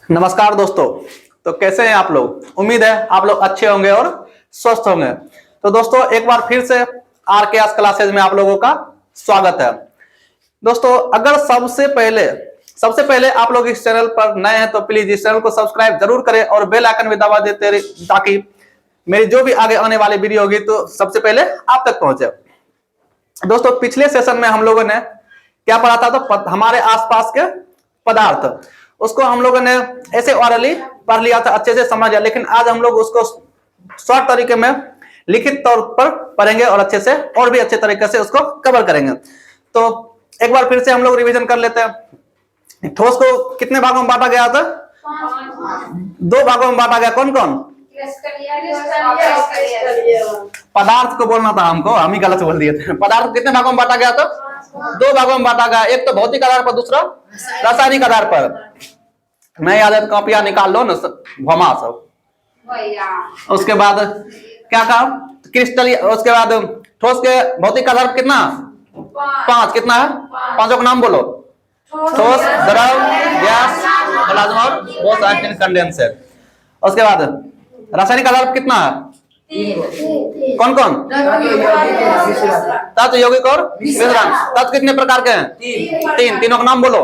नमस्कार दोस्तों। तो कैसे हैं आप लोग? उम्मीद है आप लोग अच्छे होंगे और स्वस्थ होंगे। तो दोस्तों एक बार फिर से RKS क्लासेज में आप लोगों का स्वागत है। दोस्तों अगर सबसे पहले आप लोग इस चैनल पर नए हैं तो प्लीज इस चैनल को सब्सक्राइब जरूर करें और बेल आइकन भी दबा देते रहिए ताकि मेरी जो भी आगे आने वाली वीडियो होगी तो सबसे पहले आप तक पहुंचे। दोस्तों पिछले सेशन में हम लोगों ने क्या पढ़ा था? तो हमारे आसपास के पदार्थ, उसको हम लोगों ने ऐसे ऑरली पढ़ लिया था, अच्छे से समझ लिया। लेकिन आज हम लोग उसको शॉर्ट तरीके में लिखित तौर पर पढ़ेंगे और अच्छे से और भी अच्छे तरीके से उसको कवर करेंगे। तो एक बार फिर से हम लोग रिवीजन कर लेते हैं। ठोस को कितने भागों में बांटा गया था? 2 भागों में बांटा गया। कौन कौन? पदार्थ को बोलना था हमको, हम ही गलत बोल दिए थे। पदार्थ कितने भागों में बांटा गया था? 2 भागों में बांटा गया। एक तो भौतिक आधार पर, दूसरा रासायनिक आधार पर। नहीं याद है तो कॉपियां निकाल लो ना, घुमा सब। उसके बाद क्या कहा? क्रिस्टल। उसके बाद ठोस के भौतिक आधार कितना? 5। कितना है? 5 का नाम बोलो। ठोस, द्रव, गैस, प्लाज्मा और ठोस कंडेंसर। उसके बाद रासायनिक आधार कितना है? 3। कौन? तत्व, यौगिक और मिश्रण। तत्व कितने प्रकार के हैं? 3। तीनों का नाम बोलो।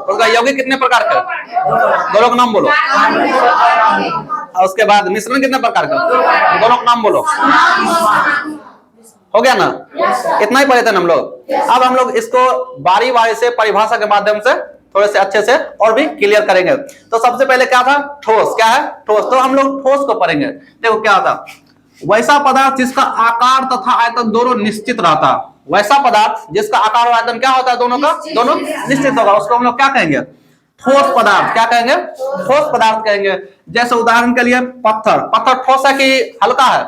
उसका यौगिक कितने प्रकार के? दोनों का नाम बोलो। उसके बाद मिश्रण कितने प्रकार के? दोनों का नाम बोलो। हो गया ना? इतना ही पढ़े थे हम लोग। अब हम लोग इसको बारी बारी से परिभाषा के माध्यम से थोड़े से अच्छे से और भी क्लियर करेंगे। तो सबसे पहले क्या था? ठोस। क्या है? ठोस। तो हम लोग ठोस को पढ़ेंगे। देखो क्या था? वैसा पदार्थ जिसका आकार तथा आयतन दोनों निश्चित रहता। वैसा पदार्थ जिसका आकार और आयतन क्या होता है? दोनों निश्चित होगा, उसको हम लोग क्या कहेंगे? ठोस पदार्थ। क्या कहेंगे? ठोस पदार्थ कहेंगे। जैसे उदाहरण के लिए पत्थर ठोस है कि हल्का है?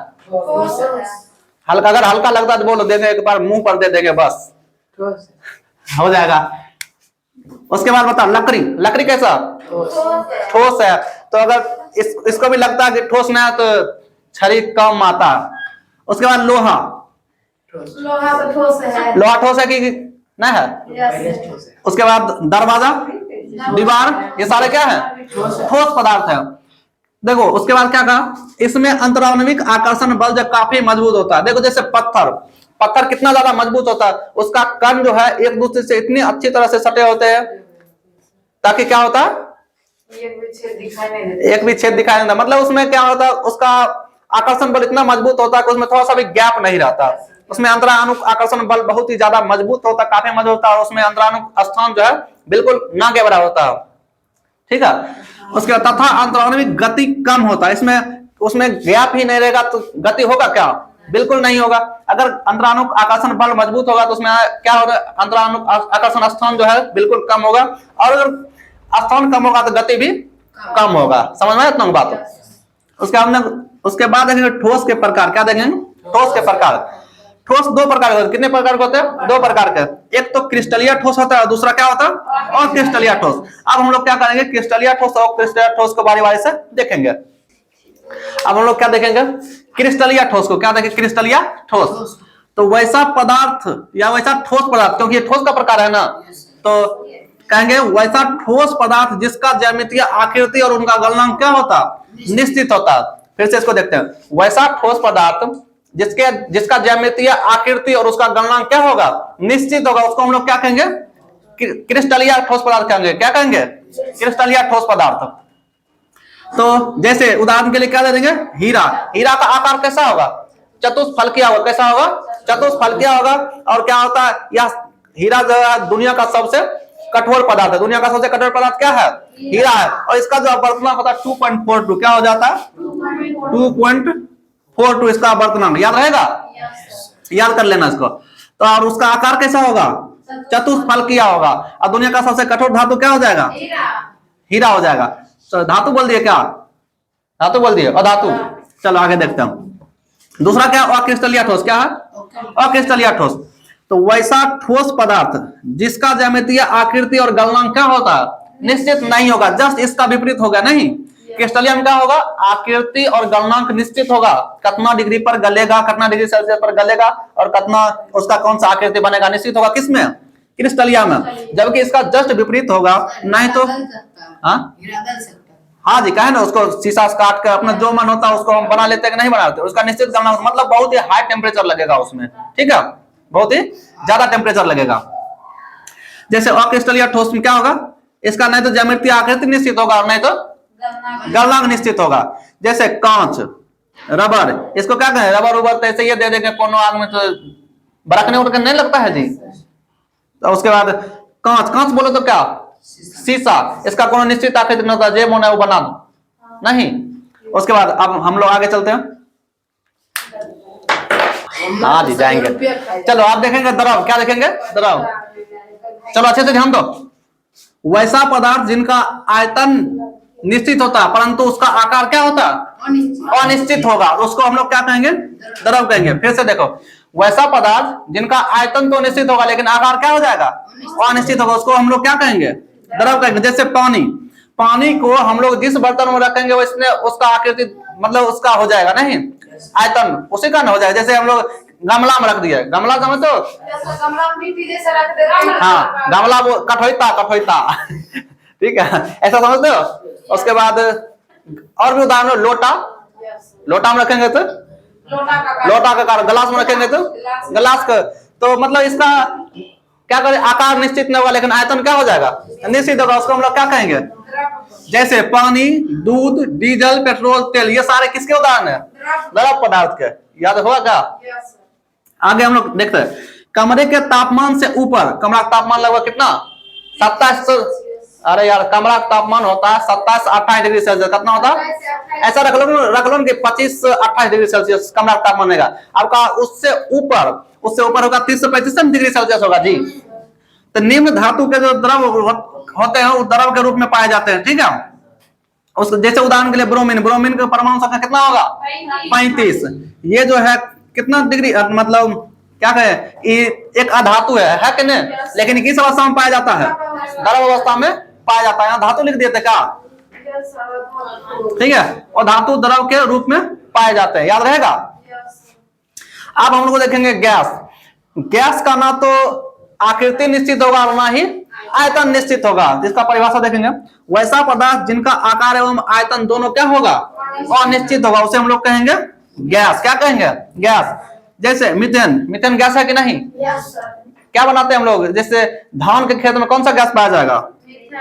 हल्का। अगर हल्का लगता है तो बोलो, देंगे एक बार मुंह पर दे देंगे, बस हो जाएगा। उसके बाद बताओ लकड़ी कैसा? ठोस है। तो अगर इसको भी लगता है कि ठोस नहीं है तो छड़ी कम आता। उसके बाद लोहा तो ठोस है। लोहा ठोस है कि नहीं है? उसके बाद दरवाजा, दीवार, ये सारे क्या है? ठोस पदार्थ है। देखो उसके बाद क्या कहा? इसमें अंतराणविक आकर्षण बल जब काफी मजबूत होता है। देखो जैसे पत्थर कितना ज्यादा मजबूत होता है, उसका कण जो है एक दूसरे से इतनी अच्छी तरह से सटे होते हैं ताकि क्या होता है? एक भी छेद दिखाई नहीं देता। मतलब उसमें क्या होता है? उसका आकर्षण बल इतना मजबूत होता है कि उसमें थोड़ा सा भी गैप नहीं रहता। उसमें अंतराणु आकर्षण बल बहुत ही ज्यादा मजबूत होता है, काफी मजबूत होता है, और उसमें अंतराणु स्थान जो है बिल्कुल ना के बराबर होता है। ठीक है। उसके बाद तथा अंतराणविक गति कम होता है। उसमें गैप ही नहीं रहेगा तो गति होगा क्या? बिल्कुल नहीं होगा। अगर अंतराणु आकर्षण बल मजबूत होगा तो उसमें क्या होगा? अंतराणु आकर्षण स्थान जो है बिल्कुल कम होगा, और अगर स्थान कम होगा तो गति भी कम होगा। समझ में इतना बात? उसके बाद देखेंगे ठोस के प्रकार। क्या देखेंगे? ठोस के प्रकार। ठोस 2 प्रकार के। कितने प्रकार के होते हैं? 2 प्रकार के। एक तो क्रिस्टलीय ठोस होता है, दूसरा क्या होता है? और क्रिस्टलीय ठोस। अब हम लोग क्या करेंगे? क्रिस्टलीय ठोस और क्रिस्टलीय ठोस को बारी बारी से देखेंगे। अब हम लोग क्या देखेंगे? क्रिस्टलीय ठोस को। क्या देखेंगे? क्रिस्टलीय ठोस। तो वैसा पदार्थ या वैसा ठोस पदार्थ, क्योंकि ये ठोस का प्रकार है ना, तो कहेंगे वैसा ठोस पदार्थ जिसका ज्यामितीय आकृति और उनका गलनांक क्या होता? निश्चित होता। फिर से इसको देखते हैं। वैसा ठोस पदार्थ जिसका ज्यामितीय आकृति और उसका गलनांक क्या होगा? निश्चित होगा, उसको हम लोग क्या कहेंगे? क्रिस्टलीय ठोस पदार्थ कहेंगे। क्या कहेंगे? क्रिस्टलीय ठोस पदार्थ। तो जैसे उदाहरण के लिए क्या दे देंगे? हीरा का आकार कैसा होगा? चतुष्फलकीय होगा। कैसा होगा? चतुष्फलकीय होगा। और क्या होता है? यह हीरा जो है दुनिया का सबसे कठोर पदार्थ है। दुनिया का सबसे कठोर पदार्थ क्या है? हीरा है। और इसका जो अपवर्तनांक होता है 2.42। क्या हो जाता है? 2.42 इसका अपवर्तनांक। याद रहेगा? याद कर लेना इसको। तो और उसका आकार कैसा होगा? चतुष्फलकीय होगा। और दुनिया का सबसे कठोर धातु क्या हो जाएगा? हीरा हो जाएगा। तो धातु बोल दिए क्या? धातु बोल दिए। अधातु। चलो आगे देखते हैं। दूसरा क्या? अक्रिस्टलीय ठोस। क्या है? अक्रिस्टलीय ठोस। तो वैसा ठोस पदार्थ जिसका ज्यामितीय आकृति और गलनांक क्या होता है? निश्चित नहीं होगा। जस्ट इसका विपरीत होगा। नहीं, क्रिस्टलीय में क्या होगा? आकृति और गलनांक निश्चित होगा। कितना डिग्री पर गलेगा, कितना डिग्री सेल्सियस पर गलेगा, और कितना उसका कौन सा आकृति बनेगा, निश्चित होगा। किसमें? क्रिस्टलिया में, जबकि इसका जस्ट विपरीत होगा। नहीं तो हाँ हाँ जी, कहे ना उसको शीशा से काट के अपना जो मन होता है उसको हम बना लेते हैं कि नहीं बनाते, उसका निश्चित करना मतलब बहुत ही हाई टेम्परेचर लगेगा उसमें, ठीक है, बहुत ही ज्यादा टेम्परेचर लगेगा। जैसे अक्रिस्टलीय ठोस में क्या होगा, इसका नहीं तो ज्यामितीय आकृति निश्चित होगा और नहीं तो गलनांक निश्चित होगा। जैसे कांच, रबर, इसको क्या कहें, रबर उबर तो ऐसे ये दे देंगे कोनो आग में तो बरकने उड़कने नहीं लगता है जी। तो उसके बाद कांच, कांच बोलो तो क्या, शीशा, इसका कोनो निश्चित आकृति नहीं होता, जे मन है वो बना दो नहीं। उसके बाद अब हम लोग आगे चलते हैं। हाँ जी जाएंगे, चलो आप देखेंगे द्रव, क्या देखेंगे, द्रव। चलो अच्छे से ध्यान दो। वैसा पदार्थ जिनका आयतन निश्चित होता परंतु उसका आकार क्या होता, अनिश्चित होगा, उसको हम लोग क्या कहेंगे, द्रव कहेंगे। फिर से देखो, वैसा पदार्थ जिनका आयतन तो निश्चित होगा लेकिन आकार क्या हो जाएगा, अनिश्चित होगा, उसको हम लोग क्या कहेंगे, द्रव कहेंगे। जैसे पानी, पानी को हम लोग जिस बर्तन में रखेंगे उसने उसका आकृति मतलब उसका हो जाएगा नहीं, आयतन उसी का ना हो जाएगा। जैसे हम लोग गमला में रख दिया, गमला समझते हो, हाँ गमला वो कठोईता कठोईता ठीक है, ऐसा समझते हो। उसके बाद और भी उदाहरण, लोटा, लोटा में रखेंगे तो लोटा का कार, गिलास में रखेंगे तो गिलास का, तो मतलब इसका क्या करें, आकार निश्चित नहीं होगा लेकिन आयतन क्या हो जाएगा, निश्चित होगा, उसको हम लोग क्या कहेंगे। जैसे पानी, दूध, डीजल, पेट्रोल, तेल, ये सारे किसके उदाहरण है, द्रव पदार्थ के, याद होगा क्या। आगे हम लोग देखते हैं, कमरे के तापमान से ऊपर, कमरा का तापमान लगभग कितना, 27, अरे यार कमरा का तापमान होता है 27-28 डिग्री सेल्सियस, कितना होता है, ऐसा रख लो कि 25-28 डिग्री सेल्सियस कमरा का तापमान रहेगा। आपका उससे ऊपर होगा 30 से 35 डिग्री सेल्सियस होगा जी। तो निम्न धातु के जो द्रव होते हैं वो द्रव के रूप में पाए जाते हैं, ठीक है। उस जैसे उदाहरण के लिए ब्रोमीन, ब्रोमीन का परमाणु संख्या कितना होगा, 35। ये जो है कितना डिग्री, मतलब क्या कहे, एक अधातु है कि नहीं, लेकिन किस अवस्था में पाया जाता है, द्रव अवस्था में पाया जाता है। यहाँ धातु लिख देते क्या, ठीक है, और धातु द्रव के रूप में पाए जाते हैं, याद रहेगा। अब हम लोग देखेंगे गैस, गैस का ना तो आकृति निश्चित होगा और ना ही आयतन निश्चित होगा। जिसका परिभाषा देखेंगे, वैसा पदार्थ जिनका आकार एवं आयतन दोनों क्या होगा, अनिश्चित होगा, उसे हम लोग कहेंगे गैस। क्या कहेंगे, गैस। जैसे मीथेन, मीथेन गैस है कि नहीं, क्या बनाते हैं हम लोग, जैसे धान के खेत में कौन सा गैस पाया जाएगा,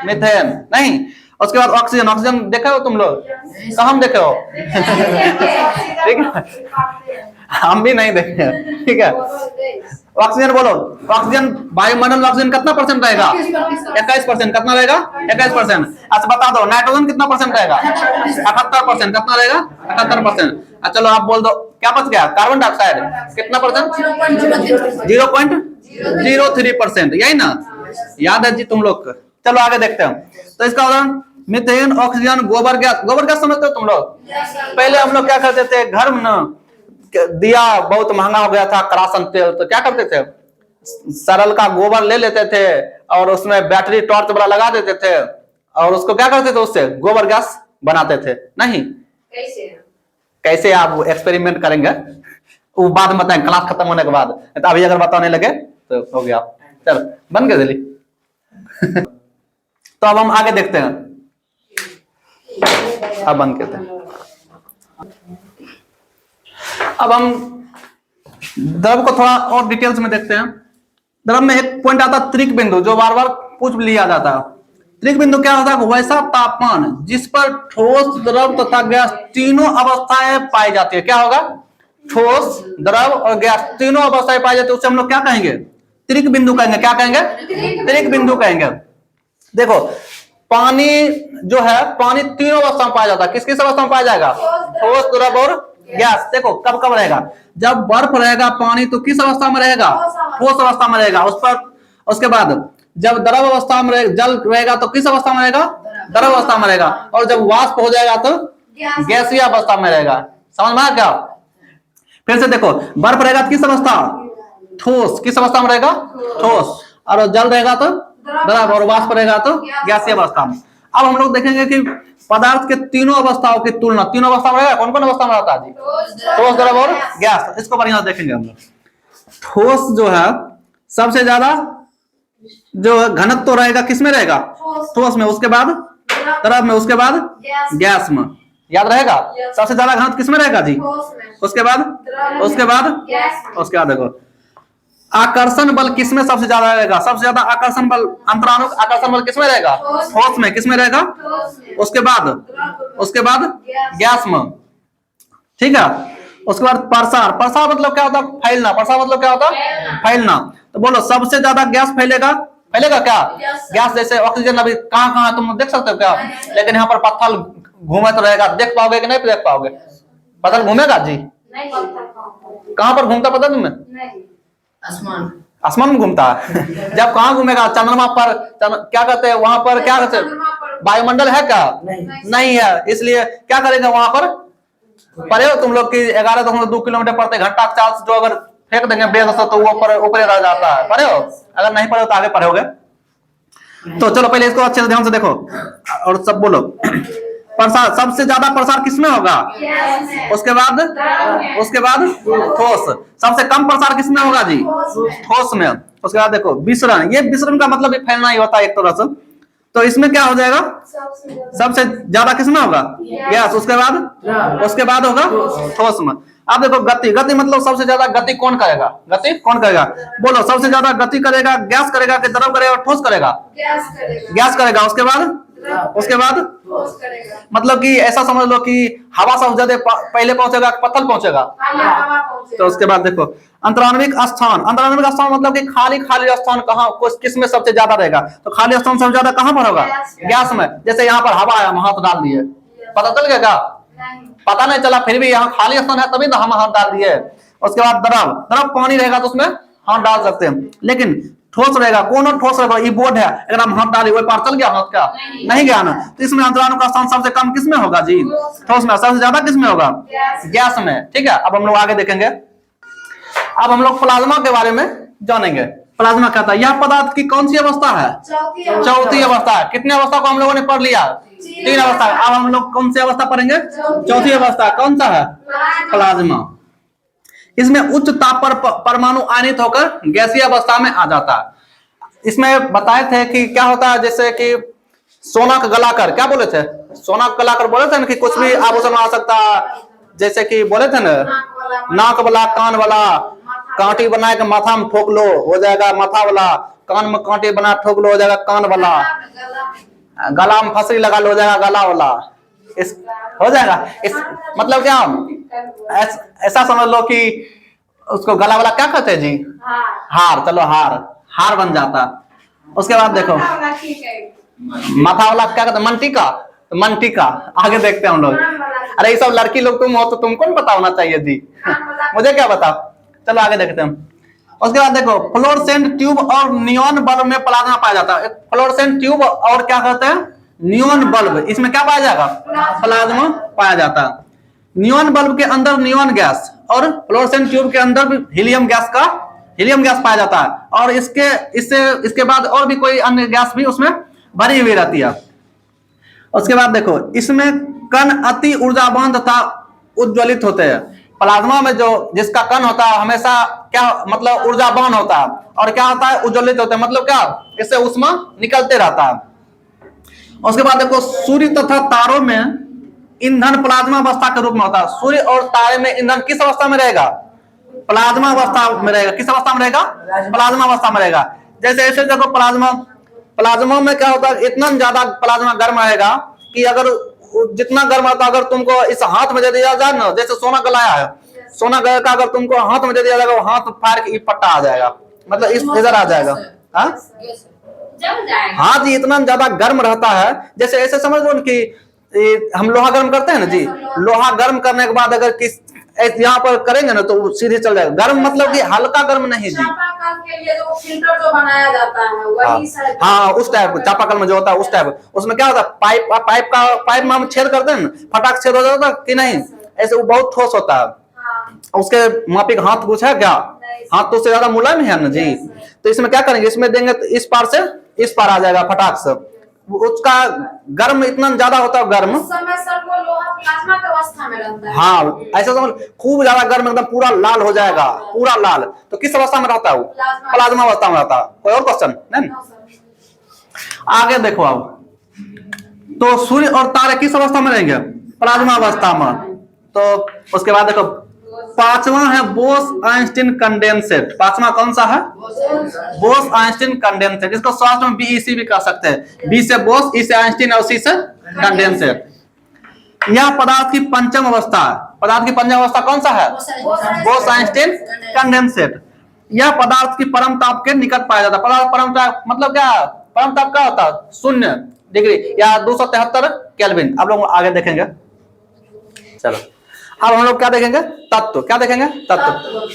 मीथेन नहीं। उसके बाद ऑक्सीजन, ऑक्सीजन देखे हो तुम लोग, तो हम देखे हो ठीक है, हम भी नहीं देखे, ठीक है। ऑक्सीजन बोलो, ऑक्सीजन वायुमंडल में ऑक्सीजन कितना परसेंट रहेगा, 21%, कितना रहेगा, 21%। अच्छा बता दो नाइट्रोजन कितना परसेंट रहेगा, 78%, कितना रहेगा, 78%। चलो आप बोल दो क्या बच गया, कार्बन डाइऑक्साइड कितना परसेंट, 0.03%, यही ना, याद है जी तुम लोग। चलो आगे देखते हैं। तो इसका उदाहरण मीथेन, ऑक्सीजन, गोबर गैस। गोबर गैस समझते हो तुम लोग, पहले हम लोग क्या करते थे घर में ना, दिया बहुत महंगा हो गया था, करासन तेल, तो क्या करते थे, सरल का गोबर ले लेते थे और उसमें बैटरी टॉर्च वाला लगा देते थे और उसको क्या करते थे, उससे गोबर गैस बनाते थे नहीं। कैसे आप एक्सपेरिमेंट करेंगे वो बाद में बताएं, क्लास खत्म होने के बाद, तो अभी अगर बताने लगे तो हो गया। चल बन गए जल्दी तो अब हम आगे देखते हैं, अब बंद करते हैं। अब हम द्रव को थोड़ा और डिटेल्स में देखते हैं। द्रव में एक पॉइंट आता है त्रिक बिंदु, जो बार बार पूछ लिया जाता है। त्रिक बिंदु क्या होता है, वैसा तापमान जिस पर ठोस, द्रव तथा गैस तीनों अवस्थाएं पाई जाती है। क्या होगा, ठोस, द्रव और गैस तीनों अवस्थाएं पाई जाती है, उसे हम लोग क्या कहेंगे, त्रिक बिंदु कहेंगे। क्या कहेंगे, त्रिक बिंदु कहेंगे। देखो पानी जो है, पानी तीनों अवस्था में पाया जाता है। किस किस अवस्था में पाया जाएगा, ठोस, द्रव और गैस। देखो कब कब रहेगा, जब बर्फ रहेगा पानी तो किस अवस्था में रहेगा, ठोस अवस्था में रहेगा। उस पर उसके बाद जब द्रव अवस्था में जल रहेगा तो किस अवस्था में रहेगा, द्रव अवस्था में रहेगा। और जब वाष्प हो जाएगा तो गैसीय अवस्था में रहेगा। समझ में आया क्या। फिर से देखो, बर्फ रहेगा तो किस अवस्था, ठोस। किस अवस्था में रहेगा, ठोस। और जल रहेगा तो द्रव, और वाष्प रहेगा तो गैसीय अवस्था में। अब हम लोग देखेंगे कि पदार्थ के तीनों अवस्थाओं की तुलना, तीनों अवस्था में रहेगा, कौन कौन अवस्था में रहता है जी, ठोस, द्रव और गैस। इसको बढ़िया देखेंगे हम लोग। ठोस जो है सबसे ज्यादा जो घनत्व तो रहेगा किसमें रहेगा? ठोस में। उसके बाद द्रव में। उसके बाद गैस में। याद रहेगा? सबसे ज्यादा घनत्व किसमें रहेगा जी? उसके बाद देखो आकर्षण बल किसमें सबसे ज्यादा रहेगा? सबसे ज्यादा आकर्षण बल, अंतरानुक आकर्षण बल किसमें रहेगा? ठोस में। किसमें रहेगा? उसके बाद गैस में। ठीक है। उसके बाद प्रसार। प्रसार मतलब क्या होता है? फैलना। प्रसार मतलब क्या होता है? फैलना। तो बोलो सबसे ज्यादा गैस फैलेगा क्या? गैस। जैसे ऑक्सीजन अभी कहाँ तुम देख सकते हो क्या? लेकिन यहाँ पर पत्थर घूमे तो रहेगा, देख पाओगे कि नहीं देख पाओगे? पत्थर घूमेगा जी? कहाँ पर घूमता पता तुम्हें? आसमान में घूमता है। जब कहाँ घूमेगा? चंद्रमा पर। क्या कहते हैं वहां पर? क्या कहते हैं? वायुमंडल है क्या? नहीं है। इसलिए क्या करेंगे वहां पर? पढ़े हो तुम लोग की 11.2 किलोमीटर प्रति घंटा चार्ज जो अगर फेंक देंगे बेग से तो वो ऊपर रह जाता है। पढ़े हो? अगर नहीं पढ़े हो तो आगे पढ़ोगे। तो चलो पहले इसको अच्छे से ध्यान से देखो और सब बोलो। प्रसार, सबसे ज्यादा प्रसार किसमें होगा? उसके बाद ठोस। सबसे कम प्रसार किसमें होगा जी? ठोस में। उसके बाद देखो विसरण। ये विसरण का मतलब फैलना ही होता है एक तरह से। तो इसमें क्या हो जाएगा? सबसे ज्यादा किसमें होगा? गैस। उसके बाद होगा ठोस में। अब देखो गति। गति मतलब सबसे ज्यादा गति कौन करेगा? बोलो सबसे ज्यादा गति करेगा गैस करेगा कि द्रव करेगा ठोस करेगा? गैस करेगा। उसके बाद मतलब कि ऐसा समझ लो कि हवा सबसे ज्यादा पहले पहुंचेगा कि पत्थर पहुंचेगा? तो उसके बाद देखो अंतराण्विक स्थान। अंतराण्विक स्थान मतलब कि खाली स्थान कहाँ किसमें सबसे ज्यादा रहेगा? तो खाली स्थान सबसे ज्यादा कहाँ पर होगा? गैस में। जैसे यहाँ पर हवा है, हम हाथ डाल दिए, पता चल गया क्या? पता नहीं चला, फिर भी यहाँ खाली स्थान है तभी तो हम हाथ डाल दिए। उसके बाद द्रव पानी रहेगा तो उसमें हाथ डाल सकते हैं। लेकिन ठोस रहेगा, कौन ठोस रहेगा? ये बोर्ड है, अगर हम हाथ डाले वही पार चल गया हाथ का? नहीं गया ना। तो इसमें अंतराणु का स्थान सबसे कम किसमें होगा जी? ठोस में। सबसे ज्यादा किसमें होगा? गैस में। ठीक है। अब हम लोग आगे देखेंगे। अब हम लोग प्लाज्मा के बारे में जानेंगे। प्लाज्मा क्या था? यह पदार्थ की कौन सी अवस्था है? चौथी अवस्था है। कितनी अवस्था को हम लोगों ने पढ़ लिया? 3 अवस्था। अब हम लोग कौन सी अवस्था पढ़ेंगे? चौथी अवस्था। कौन सा है? प्लाज्मा। इसमें उच्च ताप पर परमाणु आयनित होकर गैसीय अवस्था में आ जाता है। इसमें बताए थे कि क्या होता है, जैसे कि सोना का गलाकर, क्या बोले थे? सोना का गलाकर बोले थे ना कि कुछ भी आभूषण आ सकता है। जैसे कि बोले थे ना, नाक वाला, कान वाला, कांटी बना के माथा में ठोक लो हो जाएगा माथा वाला, कान में कांटी बना ठोक लो हो जाएगा कान वाला, गला में फंसरी लगा लो हो जाएगा गला वाला। इस हो जाएगा। इस मतलब क्या, ऐसा समझ लो कि उसको गला वाला क्या कहते हैं जी? हार। चलो हार बन जाता। उसके बाद देखो माथा वाला क्या कहते हैं? मंटिका। आगे देखते हैं हम लोग। अरे ये सब लड़की लोग तुम हो तो तुमको नहीं पता होना चाहिए जी। मुझे क्या बता। चलो आगे देखते हैं। उसके बाद देखो फ्लोरोसेंट ट्यूब और नियॉन बल्ब में प्लाज्मा पाया जाता है। फ्लोरोसेंट ट्यूब और क्या कहते हैं? Neon bulb. इसमें क्या पाया जाएगा? प्लाज्मा पाया जाता है। नियॉन बल्ब के अंदर नियॉन गैस और फ्लोरोसेंट ट्यूब के अंदर भी हीलियम गैस पाया जाता है। और इसके बाद और भी कोई अन्य गैस भी उसमें भरी हुई रहती है। उसके बाद देखो इसमें कण अति ऊर्जावान तथा उज्ज्वलित होते हैं। प्लाज्मा में जो जिसका कण होता है हमेशा क्या मतलब ऊर्जावान होता है, और क्या होता है? उज्ज्वलित होता है। मतलब क्या? इससे ऊष्मा निकलते रहता है। उसके बाद देखो सूर्य तथा तारों में ईंधन प्लाज्मा अवस्था के रूप में होता है। सूर्य और तारे में ईंधन किस अवस्था में रहेगा? प्लाज्मा अवस्था में रहेगा। किस अवस्था में रहेगा? प्लाज्मा अवस्था में रहेगा। जैसे ऐसे देखो प्लाज्मा में क्या होता है? इतना ज्यादा प्लाज्मा गर्म रहेगा कि अगर जितना गर्म होता है, अगर तुमको इस हाथ में दे दिया जाए ना, जैसे सोना गलाया है, सोना गला का अगर तुमको हाथ में दे दिया जाएगा, वो हाथ फाड़ के पट्टा आ जाएगा, मतलब इस इधर आ जाएगा। हाँ जी, इतना ज्यादा गर्म रहता है। जैसे ऐसे समझ लो कि हम लोहा गर्म करते हैं ना जी, लोहा गर्म करने के बाद अगर किस यहाँ पर करेंगे ना तो सीधे चल जाएगा। गर्म मतलब कि हल्का गर्म नहीं जी। के लिए जो फिल्टर जो बनाया जाता है वही हाँ उस टाइप चापाकल में जो होता है उस टाइप। उसमें क्या होता है? पाइप में हम छेद करते हैं, फटाक छेद हो जाता है कि नहीं? ऐसे वो बहुत ठोस होता है। उसके मापिक हाथ कुछ है क्या? हाथ तो उससे ज्यादा मुलायम है ना जी। तो इसमें क्या करेंगे? इसमें देंगे तो इस पार से इस पार आ जाएगा फटाक से। उसका गर्म इतना ज्यादा होता है गर्म। उस समय सर वो लोहा प्लाज्मा की अवस्था में रहता है। हाँ ऐसा समझ, खूब ज्यादा गर्म एकदम पूरा लाल हो जाएगा, पूरा लाल। तो किस अवस्था में रहता है वो? प्लाज्मा अवस्था में रहता है। कोई और क्वेश्चन नहीं? आगे देखो अब, तो सूर्य और तारे किस अवस्था में रहेंगे? प्लाज्मा अवस्था में। तो उसके बाद देखो पांचवा है बोस आइंस्टीन कंडेंसेट। पांचवा कौन सा है? Bose Einstein condensate. इसको शॉर्ट में बीईसी भी कह सकते हैं। बी से बोस, ई से आइंस्टीन और सी से कंडेंसेट। यह पदार्थ की पंचम अवस्था है। पदार्थ की पंचम अवस्था कौन सा है? Bose Einstein condensate. यह पदार्थ की परम ताप के निकट पाया जाता है। पदार्थ परम ताप मतलब क्या? परम ताप क्या होता है? 0 डिग्री या 273 केल्विन। आप लोग आगे देखेंगे। चलो अब हम लोग क्या देखेंगे? तत्व। क्या देखेंगे? तत्व।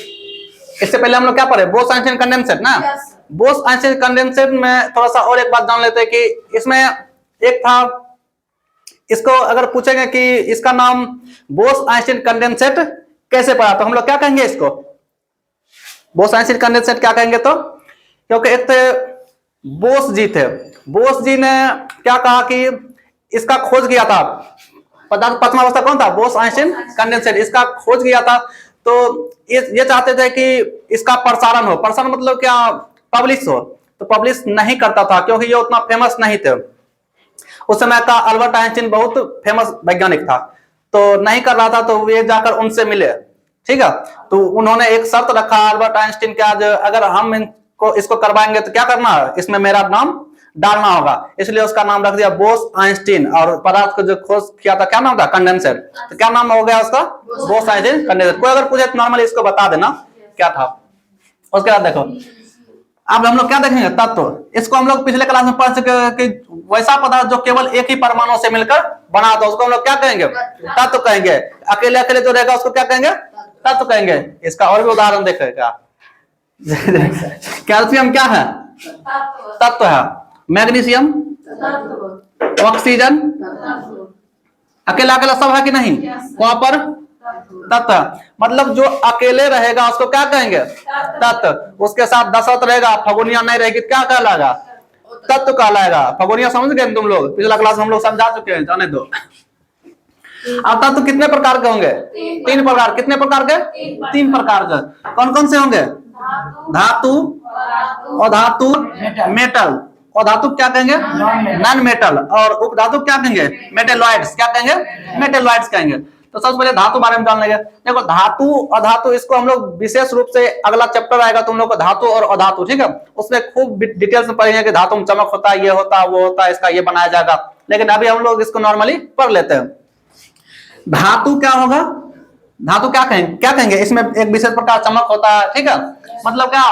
इससे पहले हम लोग क्या पढ़े? बोस आइंस्टीन कंडेंसेट ना। बोस आइंस्टीन कंडेंसेट में थोड़ा सा और एक बात जान लेते हैं कि इसमें एक था, इसको अगर पूछेंगे कि इसका नाम बोस आइंस्टीन कंडेंसेट कैसे पड़ा, तो हम लोग क्या कहेंगे इसको? बोस आइंस्टीन कंडेंसेट क्या कहेंगे? तो क्योंकि एक थे बोस जी थे, बोस जी ने क्या कहा कि इसका खोज किया था। पदार्थ पांचवा अवस्था कौन था? Bose Einstein condensate. इसका खोज किया था। तो ये चाहते थे कि इसका प्रसारण हो। प्रसारण मतलब क्या? पब्लिश हो। तो पब्लिश नहीं करता था क्योंकि ये उतना फेमस नहीं थे। उस समय का अल्बर्ट आइंस्टीन बहुत फेमस वैज्ञानिक था, तो नहीं कर रहा था। तो ये जाकर उनसे मिले, ठीक है। तो उन्होंने एक शर्त रखा अल्बर्ट आइंस्टीन के, आज अगर हम इसको करवाएंगे तो क्या करना है? इसमें मेरा नाम डालना होगा। इसलिए उसका नाम रख दिया बोस आइंस्टीन। और पदार्थ को जो खोज किया था क्या नाम था? कंडेंसेट। तो क्या नाम हो गया उसका? Bose Einstein condensate. कोई अगर पूछे तो नॉर्मली इसको बता देना क्या था। उसके बाद देखो अब हम लोग क्या देखेंगे? तत्व। इसको हम लोग पिछले क्लास में पढ़ चुके हैं कि वैसा पदार्थ जो केवल एक ही परमाणु से मिलकर बना था उसको हम लोग क्या कहेंगे? तत्व कहेंगे। अकेले अकेले जो रहेगा उसको क्या कहेंगे? तत्व कहेंगे। इसका और भी उदाहरण देखेगा। कैल्शियम क्या है? तत्व है। मैग्नीशियम, ऑक्सीजन, अकेला अकेला सब है कि नहीं? कॉपर तत्व। मतलब जो अकेले रहेगा उसको क्या कहेंगे? तत्व। उसके साथ दशरथ रहेगा, फगुनिया नहीं रहेगी, क्या कहलाएगा? तत्व कहलाएगा। फगुनिया समझ गए तुम लोग? पिछला क्लास हम लोग समझा चुके हैं, जाने दो। अब तत्व कितने प्रकार के होंगे? 3 प्रकार। कितने प्रकार के? 3 प्रकार के। कौन कौन से होंगे? धातु, अधातु, मेटल। और धातु क्या कहेंगे? Non metal. और उपधातु क्या कहेंगे? मेटेलॉइड्स। क्या कहेंगे? मेटेलॉइड्स कहेंगे। तो सबसे पहले धातु बारे में जान लेंगे। देखो धातु अधातु इसको हम लोग विशेष रूप से अगला चैप्टर आएगा तुम लोग को, धातु और अधातु, ठीक है। उसमें खूब डिटेल्स में पढ़ेंगे कि धातु में चमक होता है, ये होता है, वो होता है, इसका ये बनाया जाएगा। लेकिन अभी हम लोग इसको नॉर्मली पढ़ लेते हैं। धातु क्या होगा? धातु क्या कहेंगे? क्या कहेंगे? इसमें एक विशेष प्रकार चमक होता है, ठीक है। मतलब क्या?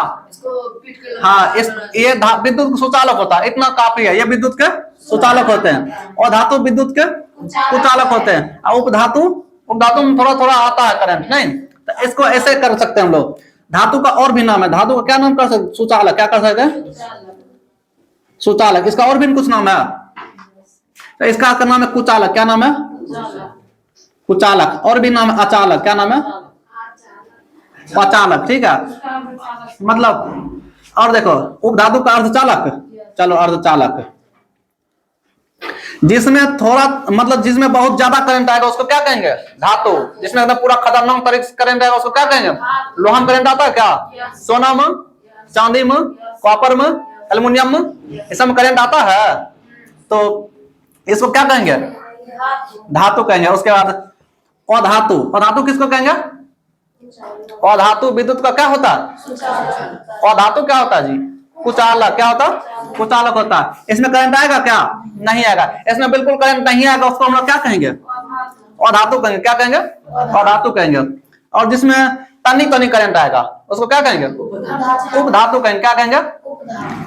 हाँ, ये विद्युत सुचालक होता है, इतना काफी है। ये विद्युत के सुचालक होते हैं। और धातु विद्युत के कुचालक होते हैं। और उपधातु में थोड़ा थोड़ा आता है करंट, नहीं? तो इसको ऐसे कर सकते हैं हम लोग। धातु का और भी नाम है। धातु का क्या नाम कर सकते? सुचालक। क्या कर सकते हैं? सुचालक। इसका और भी कुछ नाम है। तो इसका नाम है कुचालक। क्या नाम है? कुचालक। और भी नाम है अचालक। क्या नाम है? अचालक, ठीक है। मतलब और देखो उपधातु का अर्धचालक। चलो अर्धचालक। जिसमें थोड़ा मतलब जिसमें बहुत ज्यादा करंट आएगा उसको क्या कहेंगे? धातु। जिसमें एकदम पूरा खतरनाक तरीके से करंट आएगा उसको क्या कहेंगे? लोहा में करंट आता है क्या? सोना में, चांदी में, कॉपर में, एल्युमिनियम में, इस सब में करंट आता है। तो इसको क्या कहेंगे? धातु कहेंगे। उसके बाद अधातु। अधातु किसको कहेंगे? अधातु विद्युत का क्या होता है? अधातु क्या होता है जी? कुचालक। क्या होता? कुचालक होता है। इसमें करंट आएगा क्या? नहीं आएगा। इसमें बिल्कुल करंट नहीं आएगा, उसको हम लोग क्या कहेंगे? अधातु कहेंगे। क्या कहेंगे? अधातु कहेंगे। और जिसमें तनी तनी करंट आएगा उसको क्या कहेंगे? उपधातु कहेंगे। क्या कहेंगे?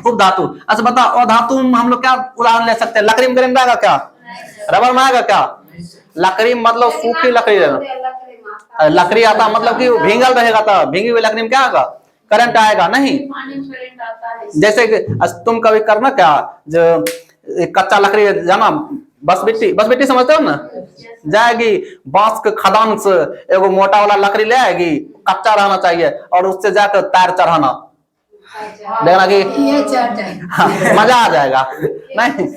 उपधातु। अच्छा बताओ अधातु में हम लोग क्या उदाहरण ले सकते हैं? लकड़ी में करंट आएगा क्या? रबर में आएगा क्या? लकड़ी मतलब सूखी लकड़ी रहेगा। लकड़ी आता मतलब कि भींगल रहेगा, तो भींगी हुई लकड़ी में क्या आएगा? करंट आएगा नहीं। जैसे कि तुम कभी करना क्या, जो कच्चा लकड़ी जाना बस बिट्टी समझते हो ना? जाएगी बांस के खदान से एगो मोटा वाला लकड़ी ले आएगी, कच्चा रहना चाहिए, और उससे जाकर तार चढ़ाना, देखना कि मजा आ जाएगा। नहीं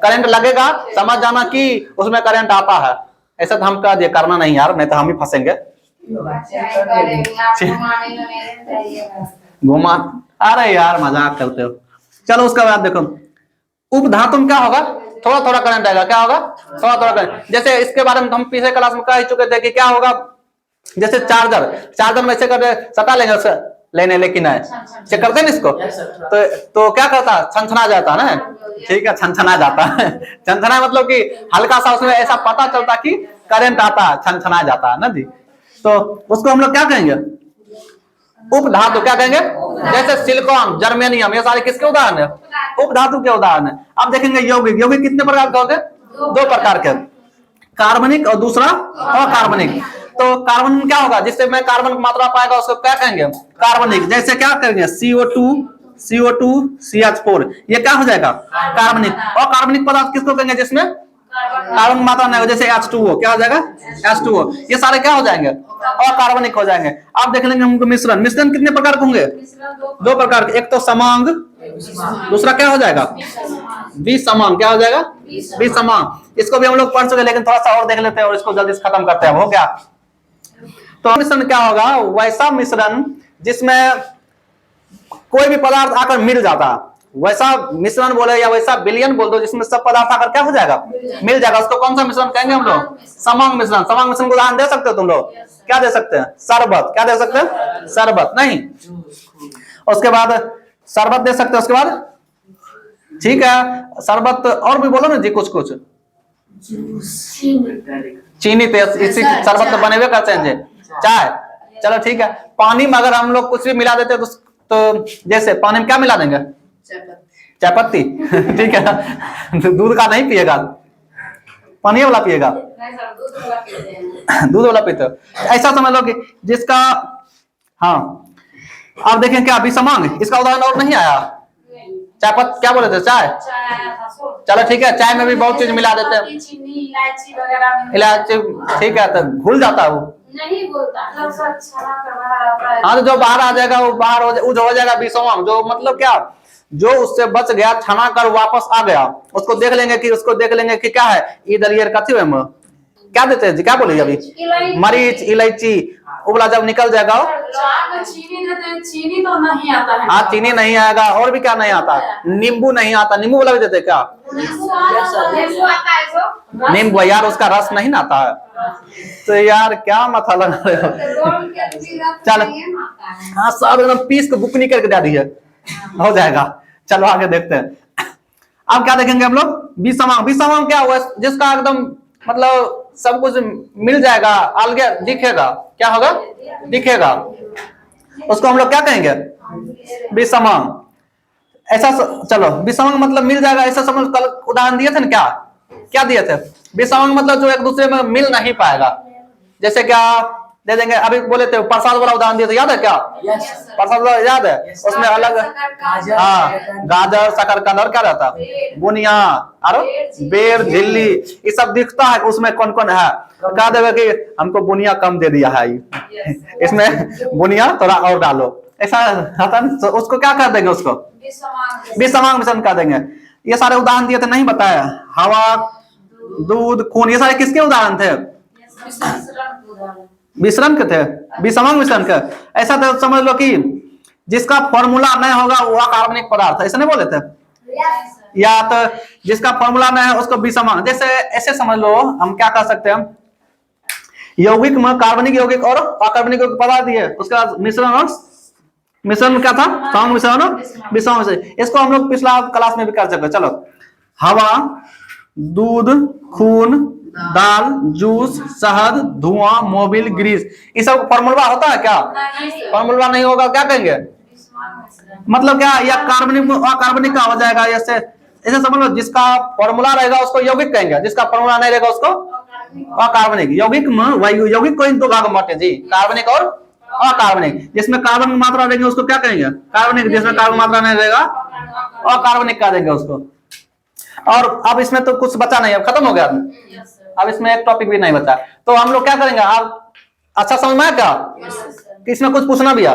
करंट लगेगा, समझ जाना कि उसमें करंट आता है। ऐसा तो हम कह दिए, करना नहीं यार, नहीं तो हम ही फंसेंगे। घुमा, अरे यार मजाक करते हो। चलो उसके बाद देखो, उपधातु में क्या होगा, थोड़ा थोड़ा करंट आएगा। क्या होगा, थोड़ा थोड़ा करंट। जैसे इसके बारे में हम पिछले क्लास में कह चुके थे कि क्या होगा, जैसे चार्जर में ऐसे कर सटा लेंगे उसका लेने, लेकिन है चेक करते हैं ना इसको, तो क्या करता है, छनछना जाता है ना। ठीक है, छनछना जाता है। छनछना मतलब कि हल्का सा उसमें ऐसा पता चलता कि करंट आता है, छनछना जाता है ना जी। तो उसको हम लोग क्या कहेंगे, उपधातु। क्या कहेंगे, जैसे सिलिकॉन, जर्मेनियम, ये सारे किसके उदाहरण है, उपधातु के उदाहरण है। अब देखेंगे यौगिक, यौगिक कितने प्रकार के होते हैं, 2 प्रकार के, कार्बनिक और दूसरा अकार्बनिक। तो कार्बन में क्या होगा, जिससे में कार्बन की मात्रा पाएगा उसको क्या कहेंगे, कार्बनिक। जैसे क्या करेंगे, CO2 CH4, ये क्या हो जाएगा, कार्बनिक। और कार्बनिक पदार्थ किसको कहेंगे, जिसमें कार्बन की मात्रा नहीं हो, जैसे H2O, क्या हो जाएगा, H2O। ये सारे क्या हो जाएंगे, अकार्बनिक हो जाएंगे। अब देख लेंगे हमको मिश्रण, मिश्रण कितने प्रकार के होंगे, 2 प्रकार के, एक तो समांग, दूसरा क्या हो जाएगा, विसमांग। क्या हो जाएगा, विसमांग। इसको भी हम लोग पढ़ चुके, लेकिन थोड़ा सा और देख लेते हैं और इसको जल्दी से खत्म करते हैं। हो गया। तो मिश्रण क्या होगा, वैसा मिश्रण जिसमें कोई भी पदार्थ आकर मिल जाता, वैसा मिश्रण बोले या वैसा विलयन बोल दो जिसमें सब पदार्थ आकर क्या हो जाएगा, मिल जाएगा। उसको कौन सा मिश्रण कहेंगे हम लोग, समांग मिश्रण। समांग मिश्रण को उदाहरण दे सकते हो तुम लोग, क्या दे सकते हैं, शरबत। क्या दे सकते हैं, शरबत नहीं। उसके बाद शरबत दे सकते हो, उसके बाद ठीक है शरबत, और भी बोलो ना जी कुछ कुछ, चीनी पे इसी शरबत तो बने हुए करते हैं जी, चाय। चलो ठीक है, पानी में अगर हम लोग कुछ भी मिला देते तो जैसे पानी में क्या मिला देंगे, चाय पत्ती। ठीक है, दूध का नहीं पिएगा, पानी वाला पिएगा, दूध वाला पीते हो। ऐसा समझ लो कि जिसका, हाँ अब देखें क्या विसमांग, इसका उदाहरण और नहीं आया, चाय पत्ती क्या बोले थे, चाय। चलो ठीक है, चाय में भी बहुत चीज मिला देते हैं, इलायची वगैरह, इलायची। ठीक है, तो घुल जाता है वो, नहीं बोलता। हाँ तो जो बाहर आ जाएगा वो बाहर हो जाएगा विसमांग। जो मतलब क्या, जो उससे बच गया, छना कर वापस आ गया, उसको देख लेंगे कि क्या है, इधर ये कथी में क्या देते हैं जी, क्या बोलिए अभी, मरीच, इलायची, उबला जब निकल जाएगा, चीनी देते हैं, चीनी तो नहीं आता है। हाँ चीनी नहीं आएगा, और भी क्या नहीं आता, नींबू नहीं आता, नींबू वाला भी देते क्या, नींबू यार उसका रस नहीं आता है। तो यार क्या माथा लगा रहे हो, चल हाँ सब एकदम पीस के बुकनी करके दे दिए, हो जाएगा। चलो आगे देखते हैं। अब क्या देखेंगे हम लोग, विसमांग। विसमांग क्या हुआ, जिसका एकदम मतलब सब कुछ मिल जाएगा, अलग दिखेगा, क्या होगा, दिखेगा, उसको हम लोग क्या कहेंगे, विसमांग। ऐसा चलो विसमांग मतलब मिल जाएगा, ऐसा समझ, कल उदाहरण दिए थे ना, क्या दिए थे, विसमांग मतलब जो एक दूसरे में मिल नहीं पाएगा। जैसे क्या दे देंगे, अभी बोले थे प्रसाद वाला उदाहरण दिए थे, याद है क्या, प्रसाद वाला याद है, उसमें अलग, हाँ गाजर, शकरकंद और क्या रहता, बुनिया, और बेर, झिल्ली, ये सब दिखता है उसमें कौन कौन है। कह देगा कि हमको बुनिया कम दे दिया है, इसमें बुनिया थोड़ा और डालो, ऐसा होता है। तो उसको क्या कर देंगे, उसको विसमांग मिश्रण कर देंगे। ये सारे उदाहरण दिए थे, नहीं बताया, हवा, दूध, खून, ये सारे किसके उदाहरण थे, मिश्रण के थे, विसमांग मिश्रण के। ऐसा तो समझ लो कि जिसका फॉर्मूला नहीं होगा वो अकार्बनिक पदार्थ है, ऐसा नहीं बोले थे, या तो जिसका फॉर्मूला नहीं है उसको विसमांग। जैसे ऐसे समझ लो, हम क्या कर सकते हैं, यौगिक में कार्बनिक यौगिक और अकार्बनिक यौगिक पदार्थ दिए, उसके बाद मिश्रण, और मिश्रण क्या था, समांग मिश्रण और विसमांग मिश्रण। इसको हम लोग पिछला क्लास में भी कर सकते। चलो, हवा, दूध, खून, दाल, जूस, शहद, धुआं, मोबिल, ग्रीस, ये सब फॉर्मूला होता है क्या, फॉर्मूला नहीं होगा, क्या कहेंगे, मतलब क्या, या कार्बनिक अकार्बनिक का हो जाएगा। ऐसे ऐसे समझ लो, जिसका फॉर्मूला रहेगा उसको यौगिक कहेंगे, जिसका फॉर्मूला नहीं रहेगा उसको अकार्बनिक। यौगिक में यौगिक को इन 2 भाग में बांटे जी, कार्बनिक और अकार्बनिक। जिसमें कार्बन की मात्रा रहेगी उसको क्या कहेंगे, कार्बनिक, जिसमें कार्बन मात्रा नहीं रहेगा अकार्बनिक कह देंगे उसको। और अब इसमें तो कुछ बचा नहीं, अब खत्म हो गया, अब इसमें एक टॉपिक भी नहीं बचा। तो हम लोग क्या करेंगे, आप अच्छा समझ में आया क्या, कि इसमें कुछ पूछना भी है,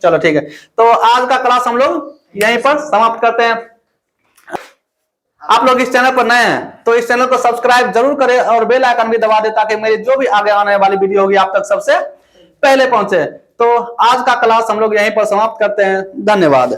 चलो ठीक है। तो आज का क्लास हम लोग यहीं पर समाप्त करते हैं। आप लोग इस चैनल पर नए हैं तो इस चैनल को सब्सक्राइब जरूर करें और बेल आइकन भी दबा दें ताकि मेरी जो भी आगे आने वाली वीडियो होगी आप तक सबसे पहले पहुंचे। तो आज का क्लास हम लोग यहीं पर समाप्त करते हैं। धन्यवाद।